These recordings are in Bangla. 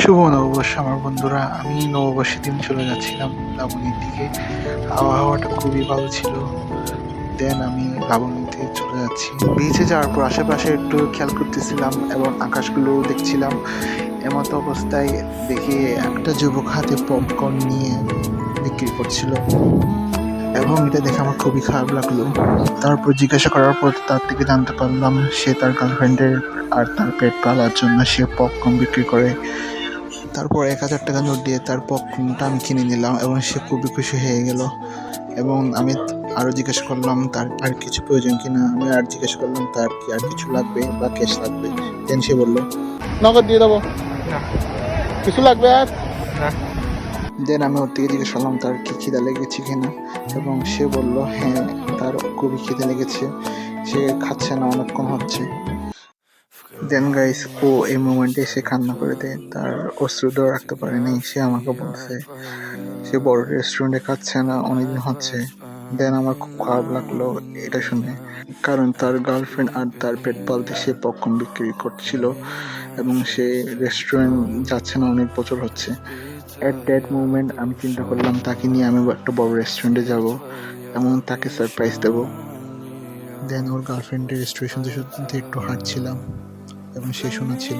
শুভ নববর্ষ আমার বন্ধুরা। আমি নববর্ষের দিন চলে যাচ্ছিলাম লাবণীর দিকে। আবহাওয়াটা খুবই ভালো ছিল। দেন আমি লাবণীতে চলে যাচ্ছি। বিচে যাওয়ার পর আশেপাশে একটু খেয়াল করতেছিলাম এবং আকাশগুলো দেখছিলাম। এমতো অবস্থায় দেখি একটা যুবক হাতে পপকর্ন নিয়ে বিক্রি করছিল এবং এটা দেখে আমার খুবই খারাপ লাগলো। তারপর জিজ্ঞাসা করার পর তার থেকে জানতে পারলাম সে তার গার্লফ্রেন্ডের আর তার পেট পালার জন্য সে পপকর্ন বিক্রি করে। তারপর ১,০০০ টাকা নোট দিয়ে তার পপকর্নটা আমি কিনে নিলাম এবং সে খুবই খুশি হয়ে গেল। এবং আমি আরও জিজ্ঞাসা করলাম তার আর কিছু প্রয়োজন কিনা। আমি আর জিজ্ঞাসা করলাম তার কি আর কিছু লাগবে বা ক্যাশ লাগবে। দেন সে বলল, নগদ দিয়ে দেবো, কিছু লাগবে আর না। দেন আমি ওর থেকে জিজ্ঞেস করলাম তার কি খিদা লেগেছে কিনা এবং সে বলল হ্যাঁ, তার খুবই খিদে লেগেছে, সে খাচ্ছে না, অনেকক্ষণ হচ্ছে। দেন গাইস, ও এই মোমেন্টে এসে কান্না করে দেয়। তার অশ্রু ধরে রাখতে পারেনি। সে আমাকে বলছে সে বড় রেস্টুরেন্টে খাচ্ছে না, অনেকদিন হচ্ছে। দেন আমার খুব খারাপ লাগলো এটা শুনে, কারণ তার গার্লফ্রেন্ড আর তার পেট পালতে সে পপকর্ন বিক্রি করছিল এবং সে রেস্টুরেন্ট যাচ্ছে না, অনেক বছর হচ্ছে। অ্যাট দ্যাট মুভমেন্ট আমি চিন্তা করলাম তাকে নিয়ে আমি একটা বড় রেস্টুরেন্টে যাব এবং তাকে সারপ্রাইজ দেব। দেন ওর গার্লফ্রেন্ডের রেস্টুরেশন থেকে একটু হাঁটছিলাম এবং সে শোনাচ্ছিল।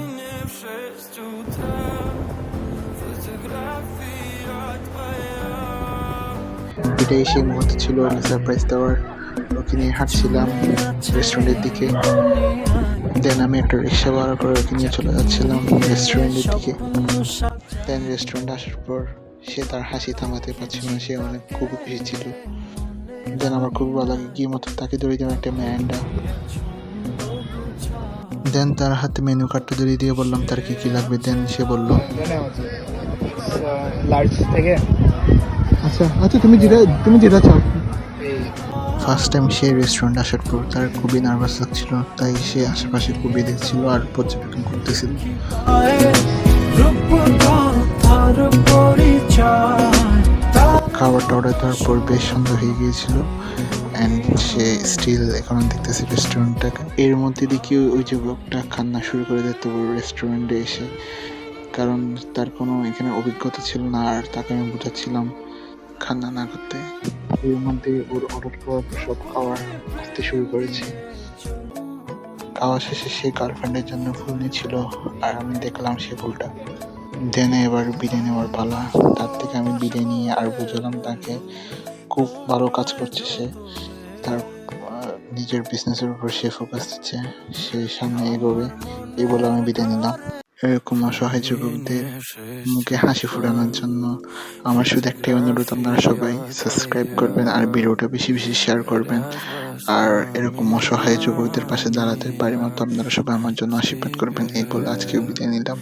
এটাই সেই মুহূর্ত ছিল সারপ্রাইজ দেওয়ার। ওকে নিয়ে হাঁটছিলাম রেস্টুরেন্টের দিকে। দেন আমি একটা রিক্সা ভাড়া করে ওকে নিয়ে চলে যাচ্ছিলাম রেস্টুরেন্টের দিকে। দেন রেস্টুরেন্টে আসার পর সে তার হাসি থামাতে পারছিল না, সে অনেক খুবই খুশি ছিল। দেন আমার খুবই ভালো লাগে গিয়ে মতো তাকে ধরে দিলাম একটা ম্যান্ডা। দেন তার হাতে মেনু কার্ডটা ধরিয়ে দিয়ে বললাম তার কি কি লাগবে। দেন সে বলল লার্জ থেকে। আচ্ছা আচ্ছা, তুমি যেটা চাও। ফার্স্ট টাইম সে রেস্টুরেন্ট আসার পর তার খুবই নার্ভাস লাগছিল, তাই সে আশেপাশে খুবই দেখছিল আর পর্যবেক্ষণ করতেছিল। খাবারটা অর্ডার দেওয়ার পর বেশ সুন্দর হয়ে গিয়েছিল অ্যান্ড সে স্টিল এখন দেখতেছে রেস্টুরেন্টটাকে। এর মধ্যে দেখি ওই যুবকটা কান্না শুরু করে দিতে রেস্টুরেন্টে এসে, কারণ তার কোনো এখানে অভিজ্ঞতা ছিল না আর তাকে আমি বোঝাচ্ছিলাম কান্না না করতে। এর মধ্যে ওর অর্ডার করার পর সব খাবার আসতে শুরু করেছে। খাওয়া শেষে সে গার্লফ্রেন্ডের জন্য ফুল নিচ্ছিল আর আমি দেখলাম সে ফুলটা। দেন এবার বিরিয়ানি নেওয়ার পালা। তার থেকে আমি বিরিয়ানি নিয়ে আর বুঝলাম তাকে খুব ভালো কাজ করছে সে। তার নিজের বিজনেসের উপর সে ফোকাস দিচ্ছে, সে সামনে এগোবে, এই বলে আমি বিদায় নিলাম। এরকম অসহায় যুবকদের মুখে হাসি ফোটানোর জন্য আমার শুধু একটাই অনুরোধ, আপনারা সবাই সাবস্ক্রাইব করবেন আর ভিডিওটা বেশি বেশি শেয়ার করবেন। আর এরকম অসহায় যুবকদের পাশে দাঁড়াতে পারি মতো আপনারা সবাই আমার জন্য আশীর্বাদ করবেন, এই বলে আজকে বিদায় নিলাম।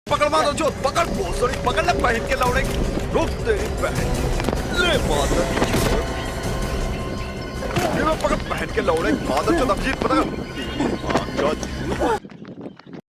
पकड़ मारो जो पकड़ भोसड़ी पकड़ ले पहन के लौड़े रुक तेरी बहन ले मादर ये पकड़ पहन के लौड़े मादर जो नफजीत पता